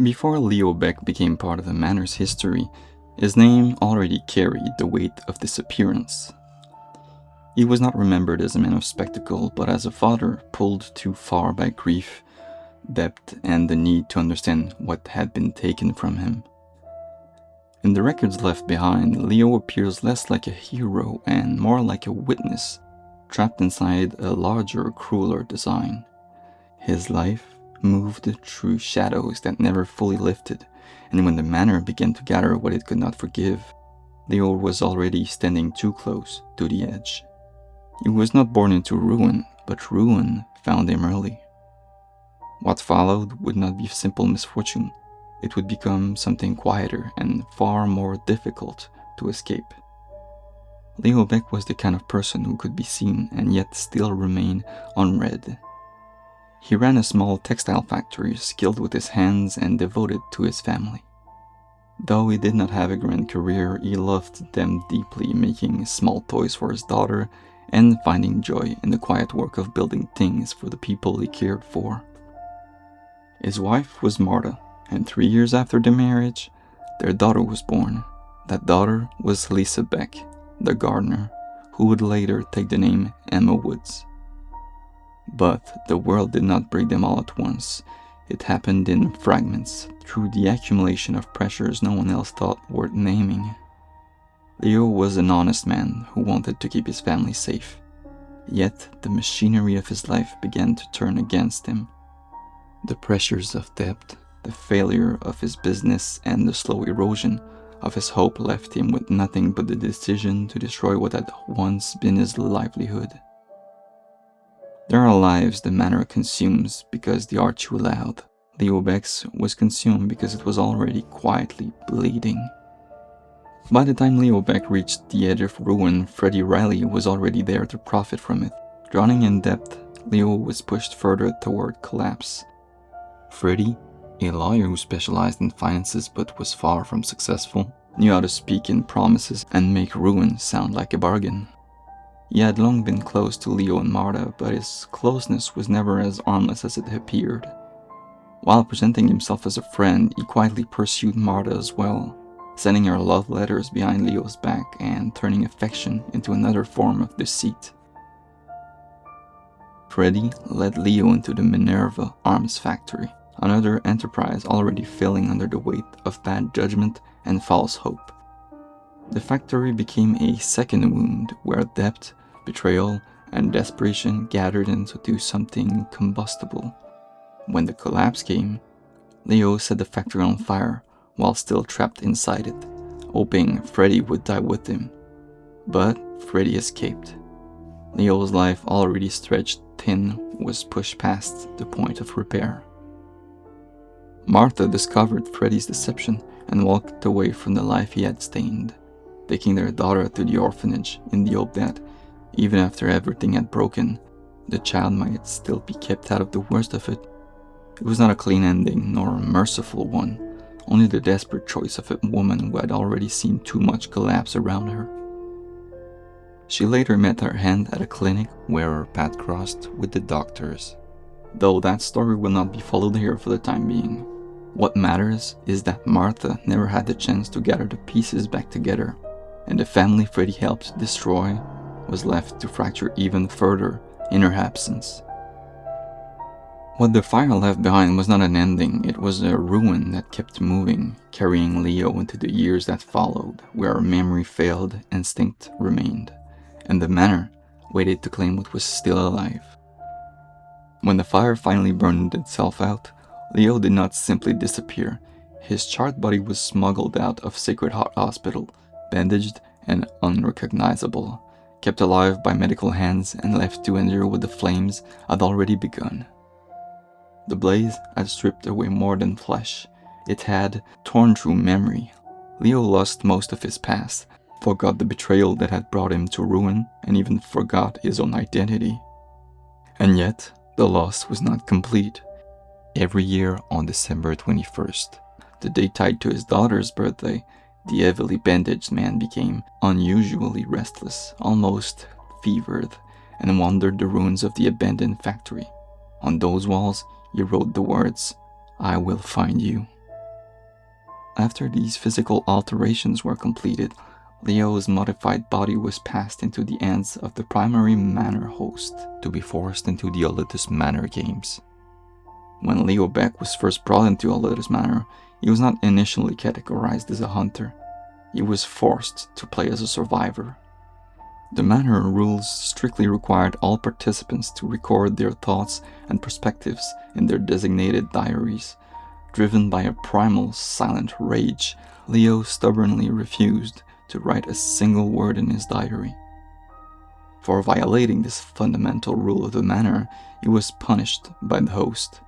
Before Leo Beck became part of the manor's history, his name already carried the weight of disappearance. He was not remembered as a man of spectacle, but as a father pulled too far by grief, debt, and the need to understand what had been taken from him. In the records left behind, Leo appears less like a hero and more like a witness, trapped inside a larger, crueler design. His life moved through shadows that never fully lifted, and when the manor began to gather what it could not forgive, Leo was already standing too close to the edge. He was not born into ruin, but ruin found him early. What followed would not be simple misfortune. It would become something quieter and far more difficult to escape. Leo Beck was the kind of person who could be seen and yet still remain unread. He ran a small textile factory, skilled with his hands and devoted to his family. Though he did not have a grand career, he loved them deeply, making small toys for his daughter and finding joy in the quiet work of building things for the people he cared for. His wife was Martha, and 3 years after their marriage, their daughter was born. That daughter was Lisa Beck, the gardener, who would later take the name Emma Woods. But the world did not break them all at once. It happened in fragments, through the accumulation of pressures no one else thought worth naming. Leo was an honest man who wanted to keep his family safe. Yet the machinery of his life began to turn against him. The pressures of debt, the failure of his business, and the slow erosion of his hope left him with nothing but the decision to destroy what had once been his livelihood. There are lives the manor consumes because they are too loud. Leo Beck's was consumed because it was already quietly bleeding. By the time Leo Beck reached the edge of ruin, Freddy Riley was already there to profit from it. Drowning in debt, Leo was pushed further toward collapse. Freddy, a lawyer who specialized in finances but was far from successful, knew how to speak in promises and make ruin sound like a bargain. He had long been close to Leo and Martha, but his closeness was never as harmless as it appeared. While presenting himself as a friend, he quietly pursued Martha as well, sending her love letters behind Leo's back and turning affection into another form of deceit. Freddy led Leo into the Minerva Arms Factory, another enterprise already failing under the weight of bad judgment and false hope. The factory became a second wound where debt, betrayal, and desperation gathered into something combustible. When the collapse came, Leo set the factory on fire while still trapped inside it, hoping Freddy would die with him. But Freddy escaped. Leo's life, already stretched thin, was pushed past the point of repair. Martha discovered Freddy's deception and walked away from the life he had stained, taking their daughter to the orphanage in the hope that, even after everything had broken, the child might still be kept out of the worst of it. It was not a clean ending, nor a merciful one, only the desperate choice of a woman who had already seen too much collapse around her. She later met her hand at a clinic where her path crossed with the doctors. Though that story will not be followed here for the time being. What matters is that Martha never had the chance to gather the pieces back together, and the family Freddy helped destroy was left to fracture even further in her absence. What the fire left behind was not an ending, it was a ruin that kept moving, carrying Leo into the years that followed, where memory failed, instinct remained, and the manor waited to claim what was still alive. When the fire finally burned itself out, Leo did not simply disappear. His charred body was smuggled out of Sacred Heart Hospital, bandaged and unrecognizable, kept alive by medical hands and left to endure what the flames had already begun. The blaze had stripped away more than flesh. It had torn through memory. Leo lost most of his past, forgot the betrayal that had brought him to ruin, and even forgot his own identity. And yet, the loss was not complete. Every year on December 21st, the day tied to his daughter's birthday, the heavily bandaged man became unusually restless, almost fevered, and wandered the ruins of the abandoned factory. On those walls, he wrote the words, "I will find you." After these physical alterations were completed, Leo's modified body was passed into the hands of the primary manor host to be forced into the Oletus Manor games. When Leo Beck was first brought into Oletus Manor, he was not initially categorized as a hunter. He was forced to play as a survivor. The manor rules strictly required all participants to record their thoughts and perspectives in their designated diaries. Driven by a primal, silent rage, Leo stubbornly refused to write a single word in his diary. For violating this fundamental rule of the manor, he was punished by the host.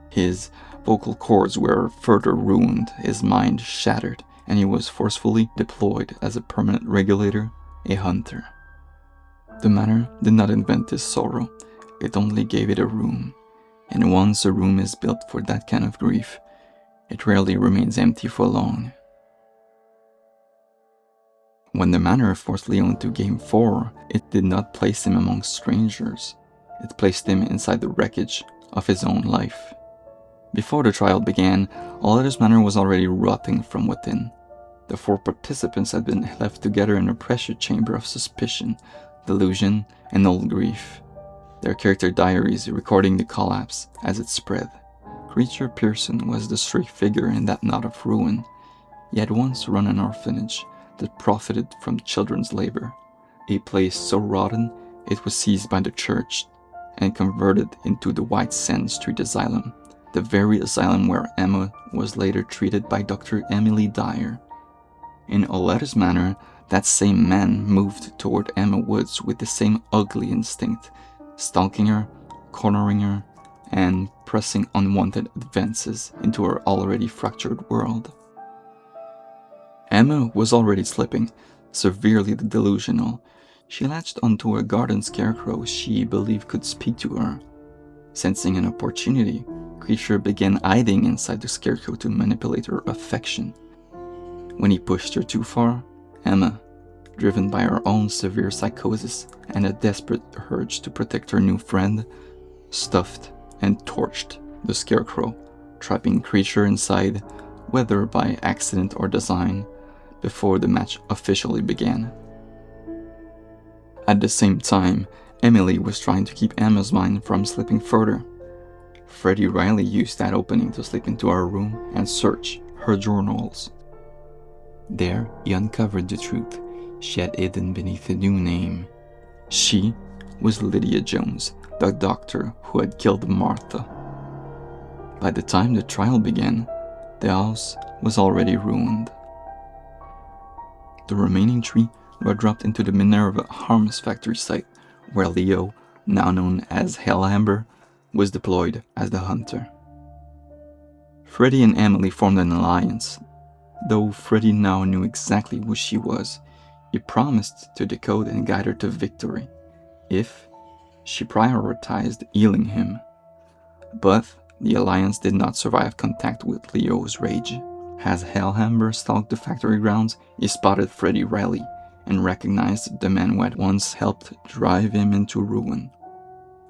His vocal cords were further ruined, his mind shattered, and he was forcefully deployed as a permanent regulator, a hunter. The manor did not invent this sorrow, it only gave it a room. And once a room is built for that kind of grief, it rarely remains empty for long. When the manor forced Leo into Game 4, it did not place him among strangers. It placed him inside the wreckage of his own life. Before the trial began, Oletus Manor was already rotting from within. The 4 participants had been left together in a pressure chamber of suspicion, delusion, and old grief. Their character diaries recording the collapse as it spread. Kreacher Pearson was the stray figure in that knot of ruin. He had once run an orphanage that profited from children's labor, a place so rotten it was seized by the church and converted into the White Sand Street Asylum, the very asylum where Emma was later treated by Dr. Emily Dyer. In Oletus Manor, that same man moved toward Emma Woods with the same ugly instinct, stalking her, cornering her, and pressing unwanted advances into her already fractured world. Emma was already slipping, severely delusional. She latched onto a garden scarecrow she believed could speak to her. Sensing an opportunity, Kreacher began hiding inside the scarecrow to manipulate her affection. When he pushed her too far, Emma, driven by her own severe psychosis and a desperate urge to protect her new friend, stuffed and torched the scarecrow, trapping Kreacher inside, whether by accident or design, before the match officially began. At the same time, Emily was trying to keep Emma's mind from slipping further. Freddy Riley used that opening to slip into her room and search her journals. There, he uncovered the truth she had hidden beneath a new name. She was Lydia Jones, the doctor who had killed Martha. By the time the trial began, the house was already ruined. The remaining 3 were dropped into the Minerva Arms Factory site, where Leo, now known as Hellhammer, was deployed as the hunter. Freddy and Emily formed an alliance. Though Freddy now knew exactly who she was, he promised to decode and guide her to victory, if she prioritized healing him. But the alliance did not survive contact with Leo's rage. As Hellhammer stalked the factory grounds, he spotted Freddy Riley and recognized the man who had once helped drive him into ruin.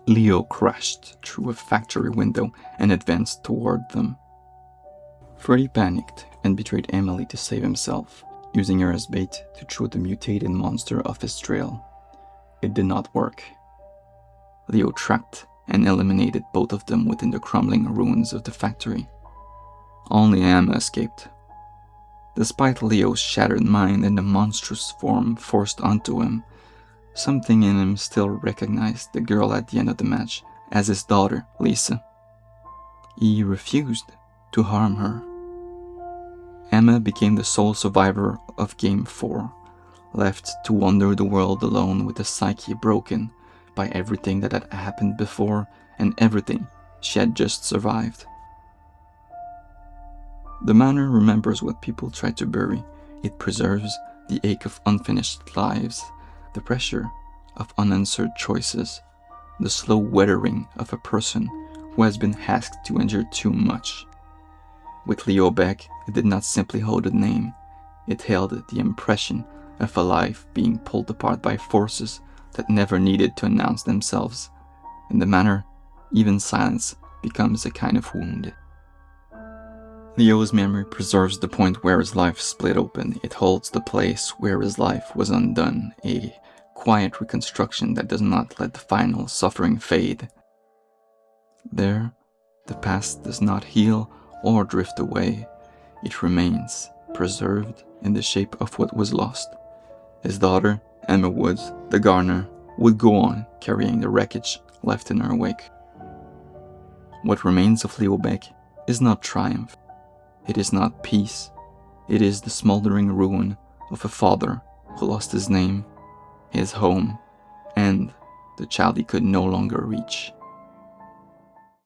Leo crashed through a factory window and advanced toward them. Freddy panicked and betrayed Emily to save himself, using her as bait to throw the mutated monster off his trail. It did not work. Leo trapped and eliminated both of them within the crumbling ruins of the factory. Only Emma escaped. Despite Leo's shattered mind and the monstrous form forced onto him, something in him still recognized the girl at the end of the match as his daughter, Lisa. He refused to harm her. Emma became the sole survivor of Game 4, left to wander the world alone with a psyche broken by everything that had happened before and everything she had just survived. The manor remembers what people try to bury. It preserves the ache of unfinished lives, the pressure of unanswered choices, the slow weathering of a person who has been asked to endure too much. With Leo Beck, it did not simply hold a name, it held the impression of a life being pulled apart by forces that never needed to announce themselves. In the manor, even silence becomes a kind of wound. Leo's memory preserves the point where his life split open. It holds the place where his life was undone, a quiet reconstruction that does not let the final suffering fade. There, the past does not heal or drift away. It remains, preserved in the shape of what was lost. His daughter, Emma Woods, the gardener, would go on carrying the wreckage left in her wake. What remains of Leo Beck is not triumph. It is not peace. It is the smoldering ruin of a father who lost his name, his home, and the child he could no longer reach.